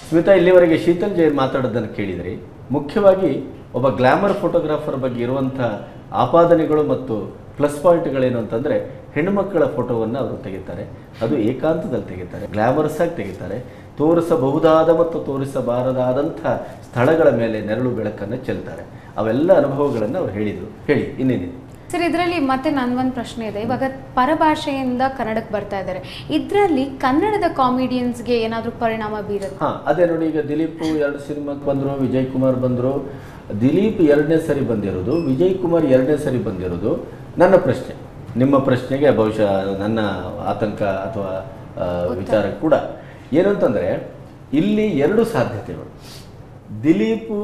ಸ್ಮಿತಾ, ಇಲ್ಲಿವರೆಗೆ ಶೀತಲ್ ಜೈನ್ ಮಾತಾಡೋದನ್ನು ಕೇಳಿದ್ರಿ. ಮುಖ್ಯವಾಗಿ ಒಬ್ಬ ಗ್ಲಾಮರ್ ಫೋಟೋಗ್ರಾಫರ್ ಬಗ್ಗೆ ಇರುವಂಥ ಆಪಾದನೆಗಳು ಮತ್ತು ಪ್ಲಸ್ ಪಾಯಿಂಟ್ಗಳೇನು ಅಂತಂದರೆ, ಹೆಣ್ಣುಮಕ್ಕಳ ಫೋಟೋವನ್ನು ಅವರು ತೆಗಿತಾರೆ, ಅದು ಏಕಾಂತದಲ್ಲಿ ತೆಗಿತಾರೆ, ಗ್ಲಾಮರಸ್ ಆಗಿ ತೆಗಿತಾರೆ, ತೋರಿಸಬಹುದಾದ ಮತ್ತು ತೋರಿಸಬಾರದಾದಂಥ ಸ್ಥಳಗಳ ಮೇಲೆ ನೆರಳು ಬೆಳಕನ್ನು ಚೆಲ್ತಾರೆ. ಅವೆಲ್ಲ ಅನುಭವಗಳನ್ನು ಅವ್ರು ಹೇಳಿದರು. ಹೇಳಿ, ಇನ್ನೇನಿದೆ ಸರ್? ಇದರಲ್ಲಿ ಮತ್ತೆ ನನ್ಗೊಂದು ಪ್ರಶ್ನೆ ಇದೆ. ಇವಾಗ ಪರಭಾಷೆಯಿಂದ ಕನ್ನಡಕ್ಕೆ ಬರ್ತಾ ಇದ್ದಾರೆ, ಇದರಲ್ಲಿ ಕನ್ನಡದ ಕಾಮಿಡಿಯನ್ಸ್ಗೆ ಏನಾದರೂ ಪರಿಣಾಮ ಬೀರುತ್ತೆ? ಹಾಂ, ಅದೇ ನೋಡಿ, ಈಗ ದಿಲೀಪ್ 2 ಸಿನಿಮಾಕ್ಕೆ ಬಂದರು, ವಿಜಯ್ ಕುಮಾರ್ ಬಂದರು. ದಿಲೀಪ್ 2ನೇ ಸರಿ ಬಂದಿರೋದು, ವಿಜಯ್ ಕುಮಾರ್ 2ನೇ ಸರಿ ಬಂದಿರೋದು. ನನ್ನ ಪ್ರಶ್ನೆ, ನಿಮ್ಮ ಪ್ರಶ್ನೆಗೆ ಬಹುಶಃ ನನ್ನ ಆತಂಕ ಅಥವಾ ವಿಚಾರ ಕೂಡ ಏನು ಅಂತಂದರೆ, ಇಲ್ಲಿ 2 ಸಾಧ್ಯತೆಗಳು. ದಿಲೀಪು,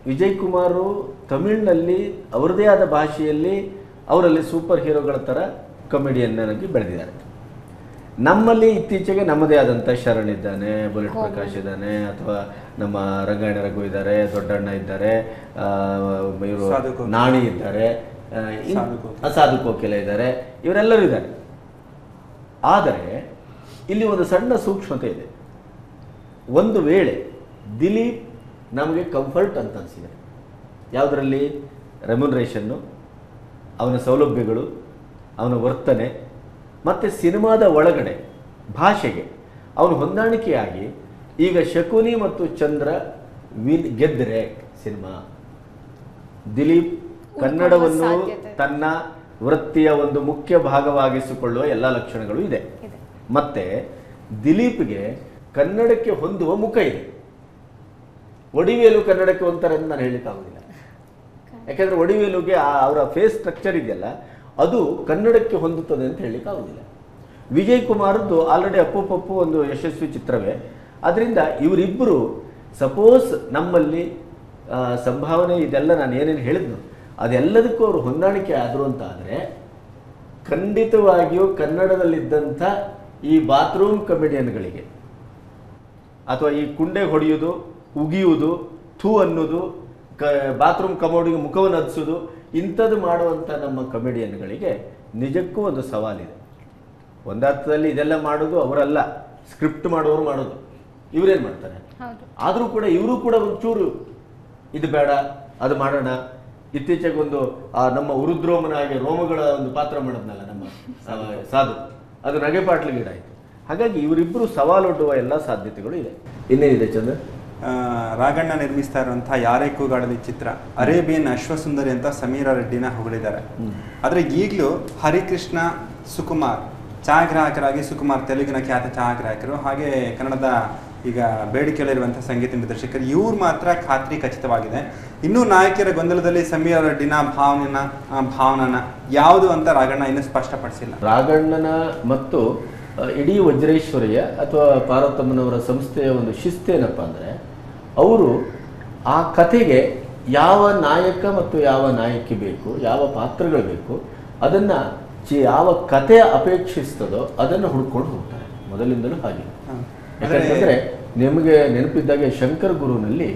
ವಿಜಯ್ ಕುಮಾರು ತಮಿಳಿನಲ್ಲಿ ಅವರದೇ ಆದ ಭಾಷೆಯಲ್ಲಿ ಅವರಲ್ಲಿ ಸೂಪರ್ ಹೀರೋಗಳ ಥರ ಕಾಮಿಡಿಯನ್ನಾಗಿ ಬೆಳೆದಿದ್ದಾರೆ. ನಮ್ಮಲ್ಲಿ ಇತ್ತೀಚೆಗೆ ನಮ್ಮದೇ ಆದಂಥ ಶರಣ್ ಇದ್ದಾನೆ, ಬುಲೆಟ್ ಪ್ರಕಾಶ್ ಇದ್ದಾನೆ, ಅಥವಾ ನಮ್ಮ ರಂಗಾಯಣ ರಘು ಇದ್ದಾರೆ, ದೊಡ್ಡಣ್ಣ ಇದ್ದಾರೆ, ಇವರು ನಾಣಿ ಇದ್ದಾರೆ, ಸಾಧು ಕೋಕಿಲ ಇದ್ದಾರೆ, ಇವರೆಲ್ಲರೂ ಇದ್ದಾರೆ. ಆದರೆ ಇಲ್ಲಿ ಒಂದು ಸಣ್ಣ ಸೂಕ್ಷ್ಮತೆ ಇದೆ. ಒಂದು ವೇಳೆ ದಿಲೀಪ್ ನಮಗೆ ಕಂಫರ್ಟ್ ಅಂತ ಅನಿಸಿದೆ, ಯಾವುದರಲ್ಲಿ? ರೆಮ್ಯುನರೇಷನ್ನು, ಅವನ ಸೌಲಭ್ಯಗಳು, ಅವನ ವರ್ತನೆ ಮತ್ತು ಸಿನಿಮಾದ ಒಳಗಡೆ ಭಾಷೆಗೆ ಅವನು ಹೊಂದಾಣಿಕೆಯಾಗಿ ಈಗ ಶಕುನಿ ಮತ್ತು ಚಂದ್ರ ಗೆದ್ದರೆ ಸಿನಿಮಾ, ದಿಲೀಪ್ ಕನ್ನಡವನ್ನು ತನ್ನ ವೃತ್ತಿಯ ಒಂದು ಮುಖ್ಯ ಭಾಗವಾಗಿಸಿಕೊಳ್ಳುವ ಎಲ್ಲ ಲಕ್ಷಣಗಳು ಇದೆ. ಮತ್ತೆ ದಿಲೀಪ್ಗೆ ಕನ್ನಡಕ್ಕೆ ಹೊಂದುವ ಮುಖ ಇದೆ. ಒಡಿವೇಲು ಕನ್ನಡಕ್ಕೆ ಹೊಂತಾರೆ ಅಂತ ನಾನು ಹೇಳಲಿಕ್ಕಾಗೋದಿಲ್ಲ. ಯಾಕೆಂದರೆ ಒಡಿವೇಲುಗೆ ಅವರ ಫೇಸ್ ಸ್ಟ್ರಕ್ಚರ್ ಇದೆಯಲ್ಲ, ಅದು ಕನ್ನಡಕ್ಕೆ ಹೊಂದುತ್ತದೆ ಅಂತ ಹೇಳಲಿಕ್ಕಾಗೋದಿಲ್ಲ. ವಿಜಯ್ ಕುಮಾರದ್ದು ಆಲ್ರೆಡಿ ಅಪ್ಪು ಪಪ್ಪು ಒಂದು ಯಶಸ್ವಿ ಚಿತ್ರವೇ. ಅದರಿಂದ ಇವರಿಬ್ಬರು ಸಪೋಸ್ ನಮ್ಮಲ್ಲಿ ಸಂಭಾವನೆ ಇದೆಲ್ಲ ನಾನು ಏನೇನು ಹೇಳಿದ್ನು ಅದೆಲ್ಲದಕ್ಕೂ ಅವರು ಹೊಂದಾಣಿಕೆ ಆದರು ಅಂತ ಆದರೆ, ಖಂಡಿತವಾಗಿಯೂ ಕನ್ನಡದಲ್ಲಿದ್ದಂಥ ಈ ಬಾತ್ರೂಮ್ ಕಮಿಡಿಯನ್ಗಳಿಗೆ ಅಥವಾ ಈ ಕುಂಡೆ ಹೊಡೆಯೋದು, ಉಗಿಯುವುದು, ಥೂ ಅನ್ನೋದು, ಬಾತ್ರೂಮ್ ಕಮೋಡಿಗೆ ಮುಖವನ್ನು ಹದಿಸೋದು, ಇಂಥದ್ದು ಮಾಡುವಂಥ ನಮ್ಮ ಕಮಿಡಿಯನ್ಗಳಿಗೆ ನಿಜಕ್ಕೂ ಒಂದು ಸವಾಲಿದೆ. ಒಂದರ್ಥದಲ್ಲಿ ಇದೆಲ್ಲ ಮಾಡೋದು ಅವರಲ್ಲ, ಸ್ಕ್ರಿಪ್ಟ್ ಮಾಡೋರು ಮಾಡೋದು. ಇವರೇನು ಮಾಡ್ತಾರೆ? ಆದರೂ ಕೂಡ ಇವರು ಕೂಡ ಒಂಚೂರು ಇದು ಬೇಡ ಅದು ಮಾಡೋಣ. ಇತ್ತೀಚೆಗೆ ಒಂದು ನಮ್ಮ ಉರುದ್ರೋಮನಾಗಿ ರೋಮಗಳ ಒಂದು ಪಾತ್ರ ಮಾಡೋದ್ನಲ್ಲ ನಮ್ಮ ಸಾಧು, ಅದು ನಗೆಪಾಟ್ಲಿಗೀಡಾಯಿತು. ಹಾಗಾಗಿ ಇವರಿಬ್ಬರು ಸವಾಲೊಡ್ಡುವ ಎಲ್ಲ ಸಾಧ್ಯತೆಗಳು ಇದೆ. ಇನ್ನೇನಿದೆ ಚಂದ್ರ? ರಾಘಣ್ಣ ನಿರ್ಮಿಸ್ತಾ ಇರುವಂತಹ ಯಾರೇ ಕೂಗಾಡಲಿ ಚಿತ್ರ ಅರೇಬಿಯನ್ ಅಶ್ವಸುಂದರಿ ಅಂತ ಸಮೀರಾ ರೆಡ್ಡಿನ ಹೊಗಳಿದ್ದಾರೆ. ಆದರೆ ಈಗಲೂ ಹರಿಕೃಷ್ಣ ಸುಕುಮಾರ್ ಛಾಯಾಗ್ರಾಹಕರಾಗಿ, ಸುಕುಮಾರ್ ತೆಲುಗಿನ ಖ್ಯಾತ ಛಾಯಾಗ್ರಾಹಕರು, ಹಾಗೆ ಕನ್ನಡದ ಈಗ ಬೇಡಿಕೆಯಲ್ಲಿರುವಂತಹ ಸಂಗೀತ ನಿರ್ದೇಶಕರು, ಇವ್ರು ಮಾತ್ರ ಖಾತ್ರಿ ಖಚಿತವಾಗಿದೆ. ಇನ್ನೂ ನಾಯಕಿಯರ ಗೊಂದಲದಲ್ಲಿ ಸಮೀರಾ ರೆಡ್ಡಿನ ಭಾವನನ ಯಾವುದು ಅಂತ ರಾಘಣ್ಣ ಇನ್ನೂ ಸ್ಪಷ್ಟಪಡಿಸಿಲ್ಲ. ರಾಘಣ್ಣನ ಮತ್ತು ಇಡೀ ವಜ್ರೇಶ್ವರಿಯ ಅಥವಾ ಪಾರ್ವತಮ್ಮನವರ ಸಂಸ್ಥೆಯ ಒಂದು ಶಿಸ್ತೇನಪ್ಪ ಅಂದರೆ, ಅವರು ಆ ಕಥೆಗೆ ಯಾವ ನಾಯಕ ಮತ್ತು ಯಾವ ನಾಯಕಿ ಬೇಕು, ಯಾವ ಪಾತ್ರಗಳು ಬೇಕು, ಅದನ್ನು ಯಾವ ಕಥೆ ಅಪೇಕ್ಷಿಸ್ತದೋ ಅದನ್ನು ಹುಡ್ಕೊಂಡು ಹೋಗ್ತಾರೆ ಮೊದಲಿಂದಲೂ. ಹಾಗೆ ಯಾಕಂತಂದರೆ ನಿಮಗೆ ನೆನಪಿದ್ದಾಗೆ ಶಂಕರ್ ಗುರುನಲ್ಲಿ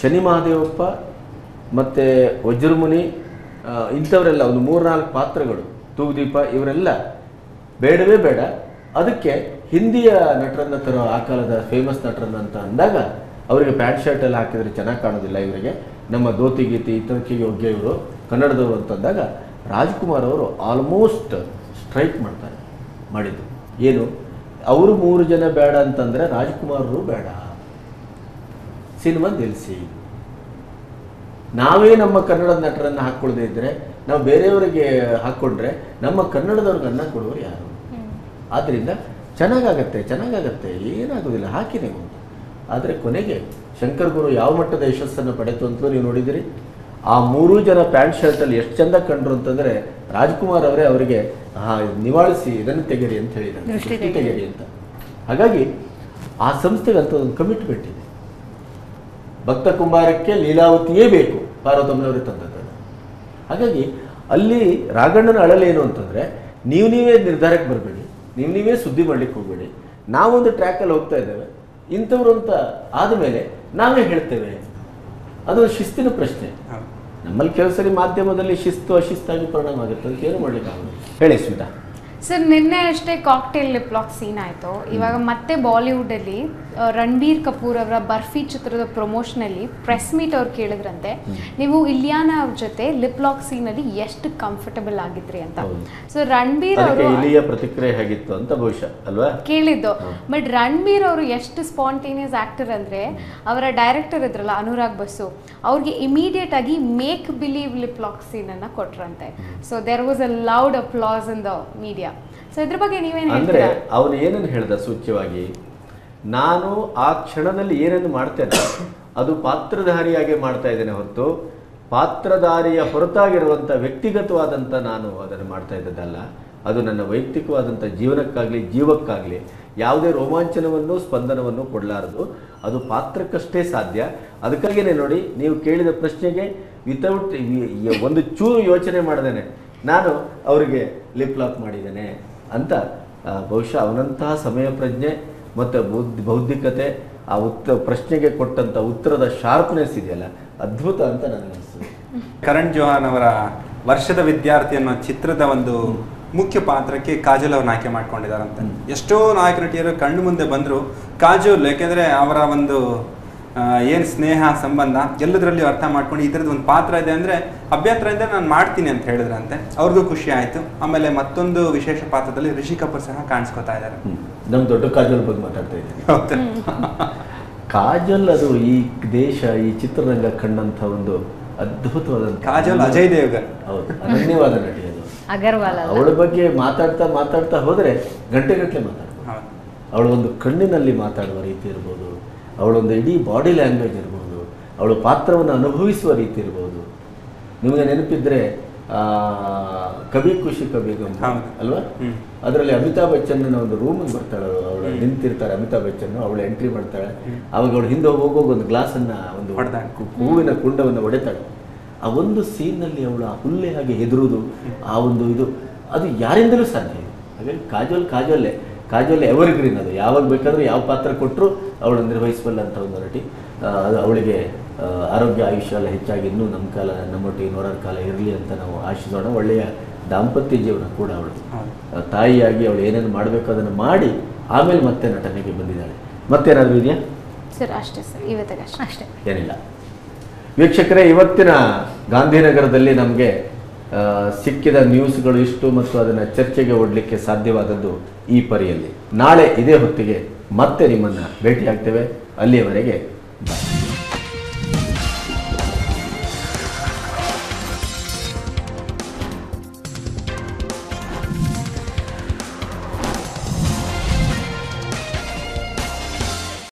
ಶನಿ ಮಹಾದೇವಪ್ಪ ಮತ್ತು ವಜ್ರಮುನಿ ಇಂಥವರೆಲ್ಲ ಒಂದು 3-4 ಪಾತ್ರಗಳು, ತೂಗುದೀಪ, ಇವರೆಲ್ಲ ಬೇಡವೇ ಬೇಡ, ಅದಕ್ಕೆ ಹಿಂದಿಯ ನಟರನ್ನ ತರೋ, ಆ ಕಾಲದ ಫೇಮಸ್ ನಟರನ್ನ ಅಂತ ಅಂದಾಗ ಅವರಿಗೆ ಪ್ಯಾಂಟ್ ಶರ್ಟ್ ಎಲ್ಲ ಹಾಕಿದರೆ ಚೆನ್ನಾಗಿ ಕಾಣೋದಿಲ್ಲ, ಇವರಿಗೆ ನಮ್ಮ ಧೋತಿ ಗೀತಿ ಇತರಕ್ಕೆ ಯೋಗ್ಯ ಇವರು ಕನ್ನಡದವರು ಅಂತಂದಾಗ ರಾಜ್ಕುಮಾರ್ ಅವರು ಆಲ್ಮೋಸ್ಟ್ ಸ್ಟ್ರೈಕ್ ಮಾಡಿದ್ದು ಏನು, ಅವರು 3 ಜನ ಬೇಡ ಅಂತಂದರೆ ರಾಜ್ಕುಮಾರರು ಬೇಡ, ಸಿನಿಮಾ ನಿಲ್ಲಿಸಿ, ನಾವೇ ನಮ್ಮ ಕನ್ನಡದ ನಟರನ್ನು ಹಾಕ್ಕೊಳ್ಳದೆ ಇದ್ದರೆ, ನಾವು ಬೇರೆಯವರಿಗೆ ಹಾಕ್ಕೊಂಡ್ರೆ ನಮ್ಮ ಕನ್ನಡದವ್ರಿಗೆ ಅನ್ನ ಕೊಡೋರು ಯಾರು? ಆದ್ದರಿಂದ ಚೆನ್ನಾಗಾಗತ್ತೆ, ಏನಾಗೋದಿಲ್ಲ, ಹಾಕಿನೇ ಒಂದು. ಆದರೆ ಕೊನೆಗೆ ಶಂಕರ್ ಗುರು ಯಾವ ಮಟ್ಟದ ಯಶಸ್ಸನ್ನು ಪಡೆತು ಅಂತಲೂ ನೀವು ನೋಡಿದಿರಿ. ಆ 3 ಜನ ಪ್ಯಾಂಟ್ ಶರ್ಟಲ್ಲಿ ಎಷ್ಟು ಚೆಂದ ಕಂಡ್ರು ಅಂತಂದರೆ, ರಾಜ್ಕುಮಾರ್ ಅವರೇ ಅವರಿಗೆ ನಿವಾಳಿಸಿ ಇದನ್ನು ತೆಗೆರಿ ಅಂತ ಹೇಳಿದ್ದಾರೆ, ದೃಷ್ಟಿ ತೆಗೆರಿ ಅಂತ. ಹಾಗಾಗಿ ಆ ಸಂಸ್ಥೆಗೆ ಅಂತ ಒಂದು ಕಮಿಟ್ಮೆಂಟ್ ಇದೆ. ಭಕ್ತ ಕುಂಬಾರಕ್ಕೆ ಲೀಲಾವತಿಯೇ ಬೇಕು, ಪಾರ್ವತಮ್ಮನವರೇ ತಂದದ್ದು. ಹಾಗಾಗಿ ಅಲ್ಲಿ ರಾಘಣ್ಣನ ಅಳಲೇನು ಅಂತಂದರೆ, ನೀವೇ ನಿರ್ಧಾರಕ್ಕೆ ಬರಬೇಡಿ, ನೀವೇ ಸುದ್ದಿ ಮಾಡಲಿಕ್ಕೆ ಹೋಗಬೇಡಿ, ನಾವೊಂದು ಟ್ರ್ಯಾಕಲ್ಲಿ ಹೋಗ್ತಾ ಇದ್ದೇವೆ, ಇಂಥವ್ರು ಅಂತ ಆದಮೇಲೆ ನಾವೇ ಹೇಳ್ತೇವೆ. ಅದೊಂದು ಶಿಸ್ತಿನ ಪ್ರಶ್ನೆ. ನಮ್ಮಲ್ಲಿ ಕೆಲವು ಸರಿ ಮಾಧ್ಯಮದಲ್ಲಿ ಶಿಸ್ತು ಅಶಿಸ್ತಾಗಿ ಪರಿಣಾಮ ಆಗುತ್ತೆ ಅಂತ ಏನು ಮಾಡಲಿಕ್ಕಾಗಲ್ಲ. ಹೇಳಿ ಸ್ಮಿತಾ. ಸರ್ ನಿನ್ನೆ ಅಷ್ಟೇ ಕಾಕ್ಟೇಲ್ ಲಿಪ್ ಲಾಕ್ ಸೀನ್ ಆಯಿತು. ಇವಾಗ ಮತ್ತೆ ಬಾಲಿವುಡಲ್ಲಿ ರಣಬೀರ್ ಕಪೂರ್ ಅವರ ಬರ್ಫಿ ಚಿತ್ರದ ಪ್ರಮೋಷನಲ್ಲಿ ಪ್ರೆಸ್ ಮೀಟ್ ಅವ್ರು ಕೇಳಿದ್ರಂತೆ, ನೀವು ಇಲಿಯಾನಾ ಅವ್ರ ಜೊತೆ ಲಿಪ್ ಲಾಕ್ ಸೀನಲ್ಲಿ ಎಷ್ಟು ಕಂಫರ್ಟಬಲ್ ಆಗಿದ್ರಿ ಅಂತ. ಸೊ ರಣಬೀರ್ ಅವರು ಇಲಿಯ ಪ್ರತಿಕ್ರಿಯೆ ಹೇಗಿತ್ತು ಅಂತ ಬಹುಶಃ ಅಲ್ವಾ ಕೇಳಿದ್ದು. ಬಟ್ ರಣಬೀರ್ ಅವರು ಎಷ್ಟು ಸ್ಪಾಂಟೇನಿಯಸ್ ಆಕ್ಟರ್ ಅಂದರೆ, ಅವರ ಡೈರೆಕ್ಟರ್ ಇದ್ರಲ್ಲ ಅನುರಾಗ್ ಬಸು, ಅವ್ರಿಗೆ ಇಮಿಡಿಯೇಟ್ ಆಗಿ make believe lip lock scene ಅನ್ನ ಕೊಟ್ರಂತೆ. So there was a loud applause in the media. So ಇದ್ರ ಬಗ್ಗೆ ನೀವೇನು ಅಂದ್ರೆ ಹೇಳ್ತೀರಾ? ಅವನು ಏನನ್ನು ಹೇಳ್ದ ಸೂಚ್ಯವಾಗಿ, ನಾನು ಆ ಕ್ಷಣದಲ್ಲಿ ಏನೇನು ಮಾಡ್ತೇನೆ ಅದು ಪಾತ್ರಧಾರಿಯಾಗಿ ಮಾಡ್ತಾ ಇದ್ದೇನೆ ಹೊರತು ಪಾತ್ರಧಾರಿಯ ಹೊರತಾಗಿರುವಂಥ ವ್ಯಕ್ತಿಗತವಾದಂಥ ನಾನು ಅದನ್ನು ಮಾಡ್ತಾ ಇದ್ದದ್ದಲ್ಲ. ಅದು ನನ್ನ ವೈಯಕ್ತಿಕವಾದಂಥ ಜೀವನಕ್ಕಾಗಲಿ ಜೀವಕ್ಕಾಗಲಿ ಯಾವುದೇ ರೋಮಾಂಚನವನ್ನು ಸ್ಪಂದನವನ್ನು ಕೊಡಲಾರದು. ಅದು ಪಾತ್ರಕ್ಕಷ್ಟೇ ಸಾಧ್ಯ. ಅದಕ್ಕಾಗಿಯೇ ನೋಡಿ, ನೀವು ಕೇಳಿದ ಪ್ರಶ್ನೆಗೆ ವಿತೌಟ್ ಒಂದು ಚೂರು ಯೋಚನೆ ಮಾಡ್ದೇನೆ ನಾನು ಅವರಿಗೆ ಲಿಪ್ ಲಾಕ್ ಮಾಡಿದ್ದೇನೆ ಅಂತ ಬಹುಶಃ ಅವನಂತಹ ಸಮಯ ಪ್ರಜ್ಞೆ ಮತ್ತು ಬೌದ್ಧಿಕತೆ, ಆ ಪ್ರಶ್ನೆಗೆ ಕೊಟ್ಟಂಥ ಉತ್ತರದ ಶಾರ್ಪ್ನೆಸ್ ಇದೆಯಲ್ಲ, ಅದ್ಭುತ ಅಂತ ನನಗೆ ಅನಿಸ್ತದೆ. ಕರಣ್ ಜೋಹರ್ ಅವರ ವರ್ಷದ ವಿದ್ಯಾರ್ಥಿ ಅನ್ನೋ ಚಿತ್ರದ ಒಂದು ಮುಖ್ಯ ಪಾತ್ರಕ್ಕೆ ಕಾಜಲ್ ಅವ್ರನ್ನ ಆಯ್ಕೆ ಮಾಡ್ಕೊಂಡಿದ್ದಾರಂತೆ. ಎಷ್ಟೋ ನಾಯಕ ನಟಿಯರು ಕಣ್ಣು ಮುಂದೆ ಬಂದರು, ಕಾಜಲ್ ಯಾಕೆಂದರೆ ಅವರ ಒಂದು ಏನು ಸ್ನೇಹ ಸಂಬಂಧ ಎಲ್ಲದರಲ್ಲಿ ಅರ್ಥ ಮಾಡ್ಕೊಂಡು ಈ ಥರದ್ದು ಒಂದು ಪಾತ್ರ ಇದೆ ಅಂದರೆ ಅಭ್ಯಂತರದಿಂದ ನಾನು ಮಾಡ್ತೀನಿ ಅಂತ ಹೇಳಿದ್ರಂತೆ. ಅವ್ರಿಗೂ ಖುಷಿ ಆಯಿತು. ಆಮೇಲೆ ಮತ್ತೊಂದು ವಿಶೇಷ ಪಾತ್ರದಲ್ಲಿ ರಿಷಿ ಕಪೂರ್ ಸಹ ಕಾಣಿಸ್ಕೊತಾ ಇದ್ದಾರೆ. ನಮ್ಮ ದೊಡ್ಡ ಕಾಜಲ್ ಬಗ್ಗೆ ಮಾತಾಡ್ತಾ ಇದ್ದೀನಿ. ಕಾಜಲ್ ಅದು ಈ ದೇಶ, ಈ ಚಿತ್ರರಂಗ ಕಂಡಂಥ ಒಂದು ಅದ್ಭುತವಾದಂಥ ಕಾಜಲ್ ಅಜಯ್ ದೇವ್ಗನ್. ಹೌದು, ಅನನ್ಯವಾದ ನಟಿ ಅದು. ಅಗರ್ವಾಲ್ ಅವಳ ಬಗ್ಗೆ ಮಾತಾಡ್ತಾ ಹೋದರೆ ಗಂಟೆಗಟ್ಟಲೆ ಮಾತಾಡ್ಬೋದು. ಅವಳ ಒಂದು ಕಣ್ಣಿನಲ್ಲಿ ಮಾತಾಡುವ ರೀತಿ ಇರ್ಬೋದು, ಅವಳೊಂದು ಇಡೀ ಬಾಡಿ ಲ್ಯಾಂಗ್ವೇಜ್ ಇರ್ಬೋದು, ಅವಳು ಪಾತ್ರವನ್ನು ಅನುಭವಿಸುವ ರೀತಿ ಇರ್ಬೋದು. ನಿಮಗೆ ನೆನಪಿದ್ರೆ ಕಭಿ ಖುಷಿ ಕಭಿ ಗಮ್ ಅಲ್ವಾ, ಅದರಲ್ಲಿ ಅಮಿತಾಬ್ ಬಚ್ಚನ್ನ ಒಂದು ರೂಮಿಗೆ ಬರ್ತಾಳೆ, ಅವಳು ನಿಂತಿರ್ತಾರೆ ಅಮಿತಾಬ್ ಬಚ್ಚನ್, ಅವಳು ಎಂಟ್ರಿ ಮಾಡ್ತಾಳೆ. ಅವಾಗ ಅವಳು ಹಿಂದೆ ಹೋಗೋಗ ಒಂದು ಗ್ಲಾಸನ್ನು, ಒಂದು ಹೂವಿನ ಕುಂಡವನ್ನು ಹೊಡೆತಾಳೆ. ಆ ಒಂದು ಸೀನ್ನಲ್ಲಿ ಅವಳು ಆ ಹುಲ್ಲೆ ಹಾಗೆ ಹೆದರುವುದು, ಆ ಒಂದು ಇದು ಅದು ಯಾರಿಂದಲೂ ಸಾಧ್ಯ ಇದೆ. ಹಾಗಾಗಿ ಕಾಜಲ್ ಎವರ್ಗ್ರೀನ್. ಅದು ಯಾವಾಗ ಬೇಕಾದರೂ ಯಾವ ಪಾತ್ರ ಕೊಟ್ಟರು ಅವಳು ನಿರ್ವಹಿಸಬಲ್ಲ ಅಂತ ಒಂದು ನಟಿ. ಅವಳಿಗೆ ಆರೋಗ್ಯ ಆಯುಷ್ಯ ಎಲ್ಲ ಹೆಚ್ಚಾಗಿ ಇನ್ನೂ ನಮ್ಮೊಟ್ಟಿಗೆ ನೂರಾರು ಕಾಲ ಇರಲಿ ಅಂತ ನಾವು ಆಶಿಸೋಣ. ಒಳ್ಳೆಯ ದಾಂಪತ್ಯ ಜೀವನ ಕೂಡ ಅವಳು ತಾಯಿಯಾಗಿ ಅವಳು ಏನೇನು ಮಾಡಬೇಕು ಅದನ್ನು ಮಾಡಿ ಆಮೇಲೆ ಮತ್ತೆ ನಟನೆಗೆ ಬಂದಿದ್ದಾಳೆ. ಮತ್ತೇನಾದರೂ ಇದೆಯಾ ಸರ್? ಅಷ್ಟೇ ಸರ್, ಇವತ್ತಿಗೆ ಅಷ್ಟೇ. ಏನಿಲ್ಲ ವೀಕ್ಷಕರೇ, ಇವತ್ತಿನ ಗಾಂಧಿನಗರದಲ್ಲಿ ನಮಗೆ ಸಿಕ್ಕಿದ ನ್ಯೂಸ್ಗಳು ಇಷ್ಟು ಮತ್ತು ಅದನ್ನು ಚರ್ಚೆಗೆ ಒಡ್ಲಿಕ್ಕೆ ಸಾಧ್ಯವಾದದ್ದು ಈ ಪರಿಯಲ್ಲಿ. ನಾಳೆ ಇದೇ ಹೊತ್ತಿಗೆ ಮತ್ತೆ ನಿಮ್ಮನ್ನು ಭೇಟಿಯಾಗ್ತೇವೆ. ಅಲ್ಲಿಯವರೆಗೆ ಬಾಯ್.